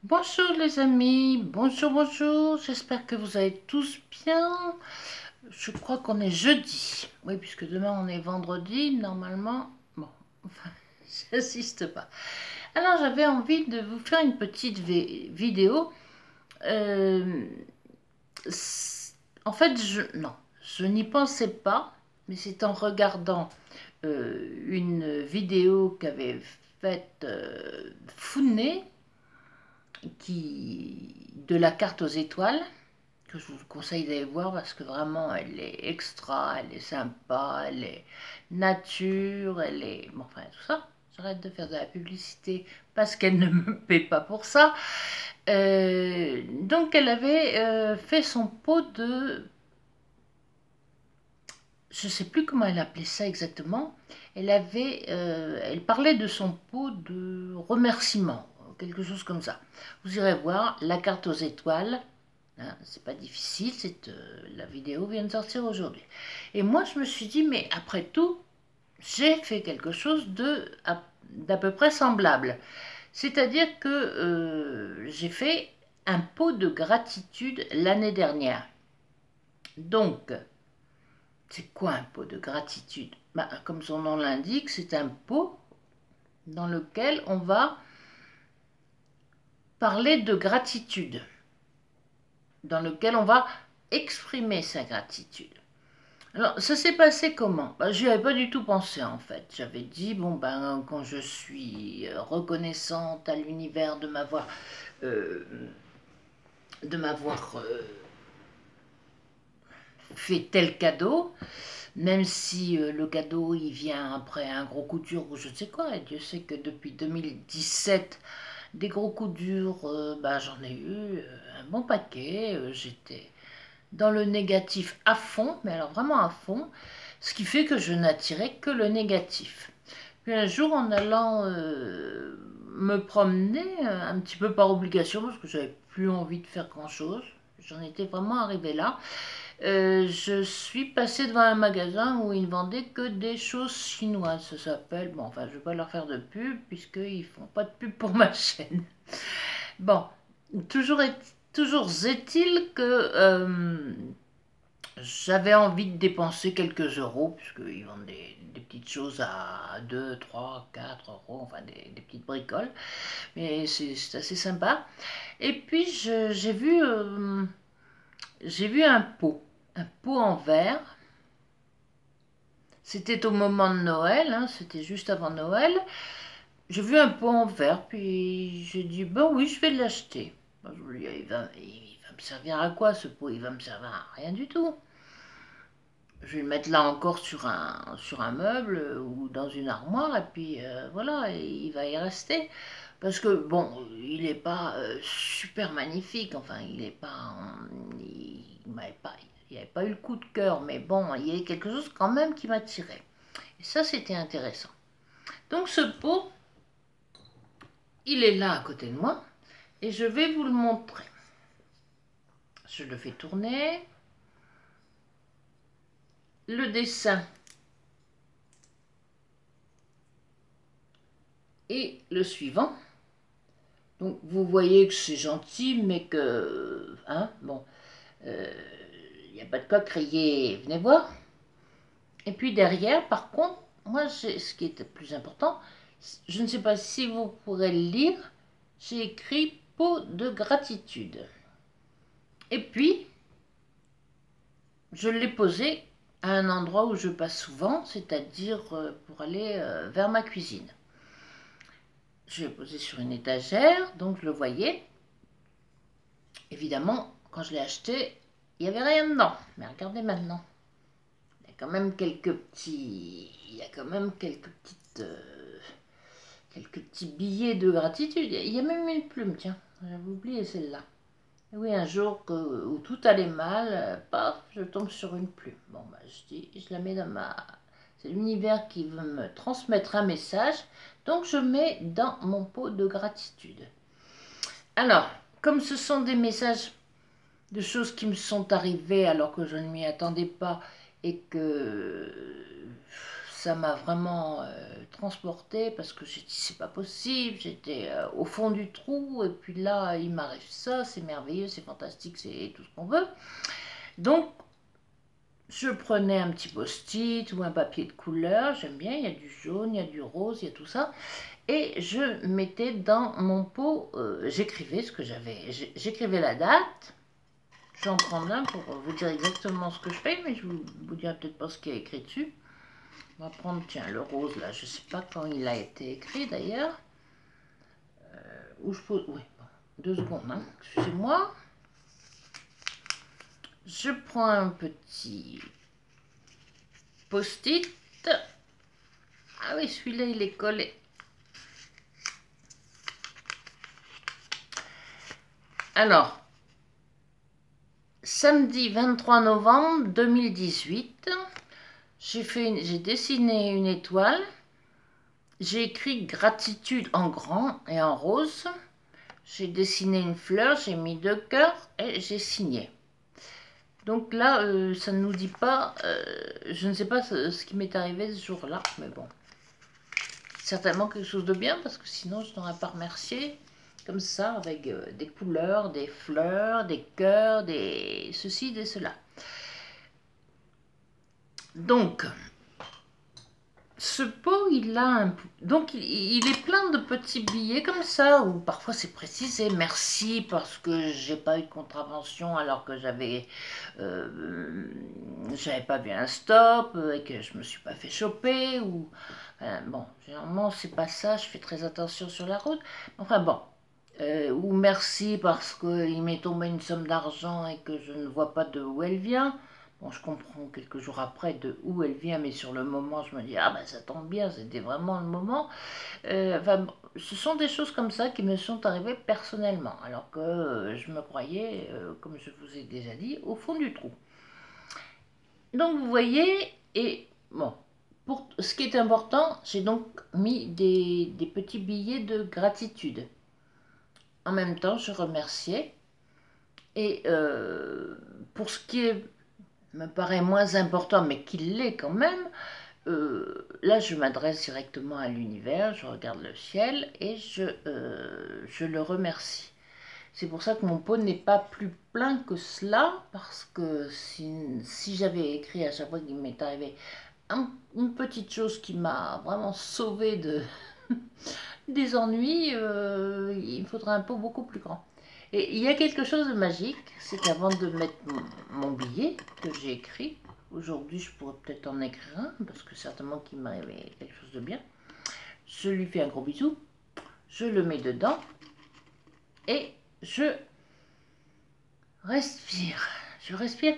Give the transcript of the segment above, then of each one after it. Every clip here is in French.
Bonjour les amis, bonjour, j'espère que vous allez tous bien. Je crois qu'on est jeudi, oui, puisque demain on est vendredi, normalement, bon, enfin, j'insiste pas. Alors j'avais envie de vous faire une petite vidéo. Euh, En fait, non, je n'y pensais pas, mais c'est en regardant une vidéo qu'avait faite Founé, de la carte aux étoiles, que je vous conseille d'aller voir parce que vraiment elle est extra, elle est sympa, elle est nature, elle est... Bon, enfin tout ça, j'arrête de faire de la publicité parce qu'elle ne me paie pas pour ça. Donc elle avait fait son pot de... Je ne sais plus comment elle appelait ça exactement. Elle parlait de son pot de remerciement, quelque chose comme ça. Vous irez voir la carte aux étoiles. Hein, c'est pas difficile, la vidéo vient de sortir aujourd'hui. Et moi, je me suis dit, mais après tout, j'ai fait quelque chose d'à peu près semblable. C'est-à-dire que j'ai fait un pot de gratitude l'année dernière. Donc, c'est quoi un pot de gratitude? Bah, comme son nom l'indique, c'est un pot dans lequel on va parler de gratitude, dans lequel on va exprimer sa gratitude. Alors, ça s'est passé comment? Bah, j'y avais pas du tout pensé en fait. J'avais dit, bon ben, quand je suis reconnaissante à l'univers euh, de m'avoir fait tel cadeau, même si le cadeau il vient après un gros coup dur ou je ne sais quoi, et Dieu sait que depuis 2017, des gros coups durs, bah, j'en ai eu un bon paquet, j'étais dans le négatif à fond, mais alors vraiment à fond, ce qui fait que je n'attirais que le négatif. Puis un jour, en allant me promener, un petit peu par obligation, parce que j'avais plus envie de faire grand-chose, j'en étais vraiment arrivée là, je suis passée devant un magasin où ils ne vendaient que des choses chinoises. Ça s'appelle, bon, enfin, je ne vais pas leur faire de pub, puisqu'ils font pas de pub pour ma chaîne. Bon, toujours est-il que j'avais envie de dépenser quelques euros, puisqu'ils vendent des petites choses à 2, 3, 4 euros, enfin des petites bricoles, mais c'est assez sympa. Et puis j'ai vu un pot en verre. C'était au moment de Noël, hein, c'était juste avant Noël. J'ai vu un pot en verre, puis j'ai dit, ben oui, je vais l'acheter. Ben, je me dis, il va me servir à quoi ce pot? Il va me servir à rien du tout. Je vais le mettre là encore sur un meuble ou dans une armoire, et puis voilà, il va y rester. Parce que, bon, il n'est pas super magnifique, enfin, il n'est pas... Il m'avait pas... Il n'y avait pas eu le coup de cœur, mais bon, il y avait quelque chose quand même qui m'attirait. Et ça, c'était intéressant. Donc ce pot, il est là à côté de moi, et je vais vous le montrer. Je le fais tourner. Le dessin est le suivant. Donc vous voyez que c'est gentil, mais que... Hein, bon, il n'y a pas de quoi crier, venez voir. Et puis derrière, par contre, moi, ce qui est le plus important, je ne sais pas si vous pourrez le lire, j'ai écrit pot de gratitude. Et puis, je l'ai posé à un endroit où je passe souvent, c'est-à-dire pour aller vers ma cuisine. Je l'ai posé sur une étagère, donc je le voyais. Évidemment, quand je l'ai acheté, il n'y avait rien dedans. Mais regardez maintenant. Il y a quand même quelques petits... Il y a quand même quelques petites... quelques petits billets de gratitude. Il y a même une plume, tiens. J'avais oublié celle-là. Et oui, un jour où tout allait mal, paf, je tombe sur une plume. Bon, bah, je dis, je la mets dans ma... C'est l'univers qui veut me transmettre un message. Donc, je mets dans mon pot de gratitude. Alors, comme ce sont des messages de choses qui me sont arrivées alors que je ne m'y attendais pas et que ça m'a vraiment transporté parce que j'ai dit c'est pas possible, j'étais au fond du trou et puis là il m'arrive ça, c'est merveilleux, c'est fantastique, c'est tout ce qu'on veut. Donc je prenais un petit post-it ou un papier de couleur, j'aime bien, il y a du jaune, il y a du rose, il y a tout ça, et je mettais dans mon pot, j'écrivais ce que j'avais, j'écrivais la date. Je vais en prendre un pour vous dire exactement ce que je fais, mais je vous dirai peut-être pas ce qu'il y a écrit dessus. On va prendre, tiens, le rose, là, je sais pas quand il a été écrit, d'ailleurs. Où je pose... Oui, bon, 2 secondes, hein, excusez-moi. Je prends un petit post-it. Ah oui, celui-là, il est collé. Alors, samedi 23 novembre 2018, j'ai dessiné une étoile. J'ai écrit gratitude en grand et en rose. J'ai dessiné une fleur, j'ai mis 2 cœurs et j'ai signé. Donc là, ça ne nous dit pas, je ne sais pas ce qui m'est arrivé ce jour-là, mais bon. Certainement quelque chose de bien, parce que sinon je n'aurais pas remercié comme ça, avec des couleurs, des fleurs, des cœurs, des ceci, des cela. Donc, ce pot, il a donc il est plein de petits billets comme ça, où parfois c'est précisé, merci parce que j'ai pas eu de contravention alors que j'avais pas vu un stop et que je me suis pas fait choper, ou bon, généralement c'est pas ça, je fais très attention sur la route, enfin bon, ou merci parce qu'il m'est tombé une somme d'argent et que je ne vois pas de où elle vient. Bon, je comprends quelques jours après de où elle vient, mais sur le moment, je me dis, ah ben ça tombe bien, c'était vraiment le moment. Enfin, bon, ce sont des choses comme ça qui me sont arrivées personnellement, alors que je me croyais, comme je vous ai déjà dit, au fond du trou. Donc vous voyez, et bon, pour ce qui est important, j'ai donc mis des petits billets de gratitude. En même temps, je remerciais. Et pour ce qui me paraît moins important, mais qu'il l'est quand même, là je m'adresse directement à l'univers, je regarde le ciel et je le remercie. C'est pour ça que mon pot n'est pas plus plein que cela, parce que si j'avais écrit à chaque fois qu'il m'est arrivé une petite chose qui m'a vraiment sauvé des ennuis, il faudrait un pot beaucoup plus grand. Et il y a quelque chose de magique, c'est qu'avant de mettre mon billet que j'ai écrit, aujourd'hui je pourrais peut-être en écrire un, parce que certainement qu'il m'arrivait quelque chose de bien, je lui fais un gros bisou, je le mets dedans, et je respire. Je respire,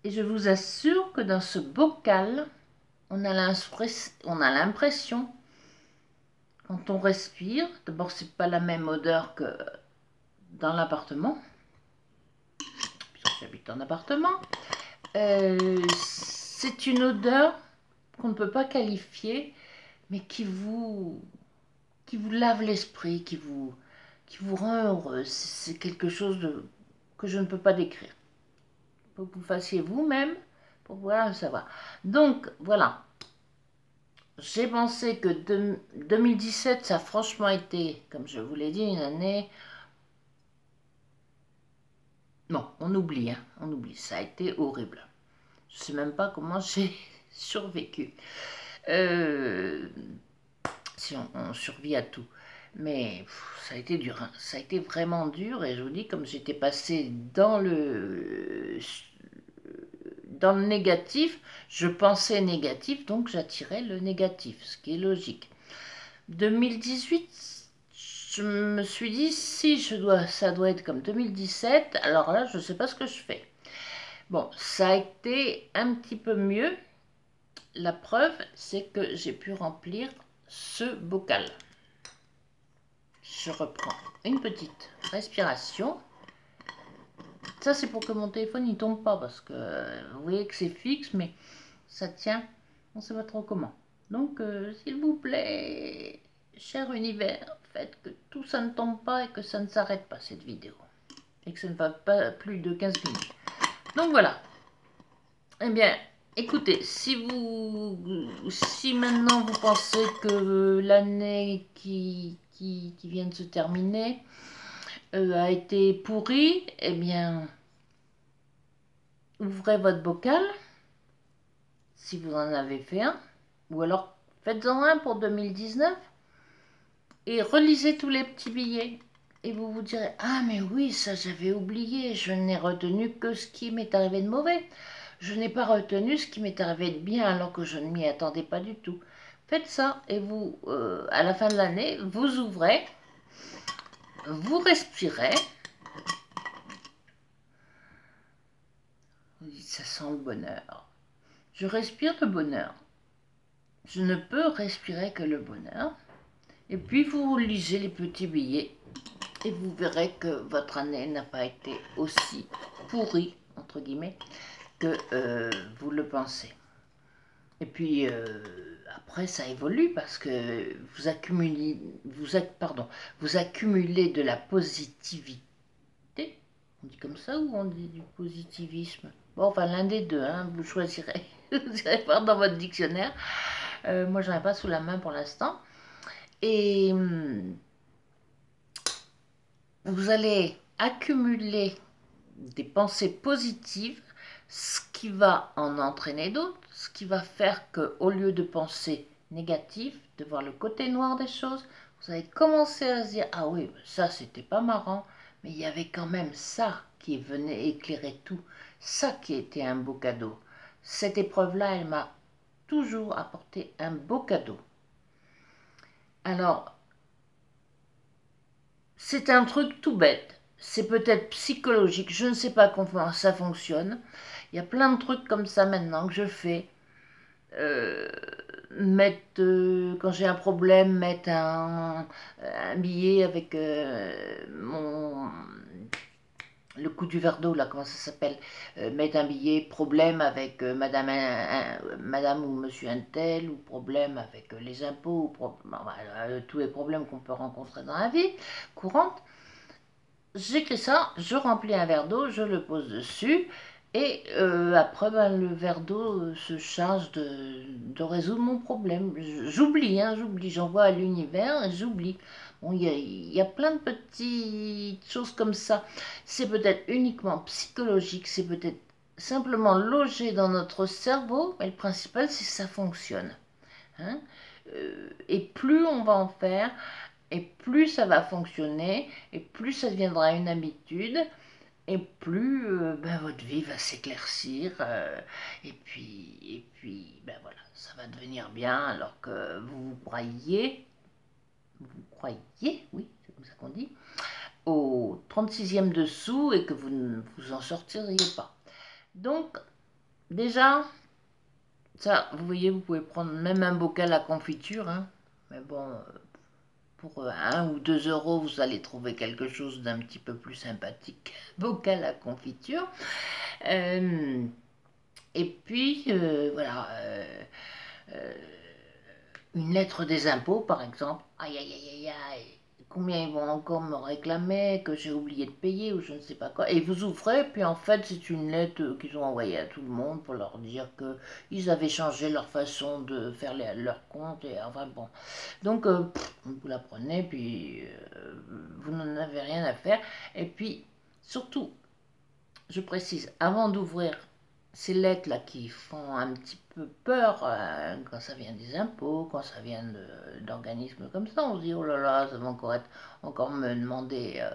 et je vous assure que dans ce bocal, on a l'impression, quand on respire, d'abord c'est pas la même odeur que dans l'appartement, puisque j'habite en appartement, c'est une odeur qu'on ne peut pas qualifier, mais qui vous lave l'esprit, qui vous rend heureux. C'est quelque chose que je ne peux pas décrire. Il faut que vous fassiez vous-même pour pouvoir le savoir. Donc, voilà. J'ai pensé que 2017, ça a franchement été, comme je vous l'ai dit, une année... Non, on oublie, hein, on oublie. Ça a été horrible. Je ne sais même pas comment j'ai survécu. Si on survit à tout. Mais ça a été dur, hein. Ça a été vraiment dur, et je vous dis, comme j'étais passé dans le négatif, je pensais négatif, donc j'attirais le négatif, ce qui est logique. 2018, je me suis dit, si ça doit être comme 2017, alors là, je ne sais pas ce que je fais. Bon, ça a été un petit peu mieux. La preuve, c'est que j'ai pu remplir ce bocal. Je reprends une petite respiration. Ça, c'est pour que mon téléphone ne tombe pas, parce que vous voyez que c'est fixe, mais ça tient, on ne sait pas trop comment. Donc, s'il vous plaît, cher univers, faites que tout ça ne tombe pas et que ça ne s'arrête pas, cette vidéo. Et que ça ne va pas plus de 15 minutes. Donc voilà. Eh bien, écoutez, si maintenant vous pensez que l'année qui vient de se terminer a été pourrie, eh bien, ouvrez votre bocal, si vous en avez fait un, ou alors faites-en un pour 2019, et relisez tous les petits billets. Et vous vous direz, ah mais oui, ça j'avais oublié, je n'ai retenu que ce qui m'est arrivé de mauvais. Je n'ai pas retenu ce qui m'est arrivé de bien alors que je ne m'y attendais pas du tout. Faites ça et vous, à la fin de l'année, vous ouvrez, vous respirez. Vous dites, ça sent le bonheur. Je respire le bonheur. Je ne peux respirer que le bonheur. Et puis vous lisez les petits billets et vous verrez que votre année n'a pas été aussi pourrie, entre guillemets, que vous le pensez. Et puis après ça évolue parce que vous accumulez, vous accumulez de la positivité. On dit comme ça ou on dit du positivisme? Bon, enfin l'un des deux, hein, vous choisirez. Vous irez voir dans votre dictionnaire. Moi j'en ai pas sous la main pour l'instant. Et vous allez accumuler des pensées positives, ce qui va en entraîner d'autres, ce qui va faire que, au lieu de penser négatif, de voir le côté noir des choses, vous allez commencer à se dire, ah oui, ça c'était pas marrant, mais il y avait quand même ça qui venait éclairer tout, ça qui était un beau cadeau. Cette épreuve-là, elle m'a toujours apporté un beau cadeau. Alors, c'est un truc tout bête, c'est peut-être psychologique, je ne sais pas comment ça fonctionne. Il y a plein de trucs comme ça maintenant que je fais. Euh, quand j'ai un problème, mettre un billet avec le coup du verre d'eau, là, comment ça s'appelle, mettre un billet, problème avec madame ou monsieur un tel, ou problème avec les impôts, tous les problèmes qu'on peut rencontrer dans la vie courante. J'écris ça, je remplis un verre d'eau, je le pose dessus, et après, ben, le verre d'eau se charge de résoudre mon problème. J'oublie, hein, j'envoie à l'univers et j'oublie. Bon, il y a plein de petites choses comme ça. C'est peut-être uniquement psychologique, c'est peut-être simplement logé dans notre cerveau, mais le principal, c'est que ça fonctionne. Hein. Et plus on va en faire, et plus ça va fonctionner, et plus ça deviendra une habitude, et plus ben, votre vie va s'éclaircir, et puis ben voilà, ça va devenir bien, alors que vous croyez, oui, c'est comme ça qu'on dit, au 36e dessous, et que vous ne vous en sortiriez pas. Donc, déjà, ça, vous voyez, vous pouvez prendre même un bocal à confiture, hein, mais bon, pour 1 ou 2 euros, vous allez trouver quelque chose d'un petit peu plus sympathique. Bocal à confiture. Et puis, voilà, une lettre des impôts, par exemple. Aïe, aïe, aïe, aïe, aïe. Combien ils vont encore me réclamer, que j'ai oublié de payer ou je ne sais pas quoi. Et vous ouvrez, puis en fait, c'est une lettre qu'ils ont envoyée à tout le monde pour leur dire qu'ils avaient changé leur façon de faire leur compte. Et enfin bon. Donc, vous la prenez, puis vous n'en avez rien à faire. Et puis, surtout, je précise, avant d'ouvrir ces lettres-là qui font un petit peu peur quand ça vient des impôts, quand ça vient d'organismes comme ça, on se dit, oh là là, ça va encore me demander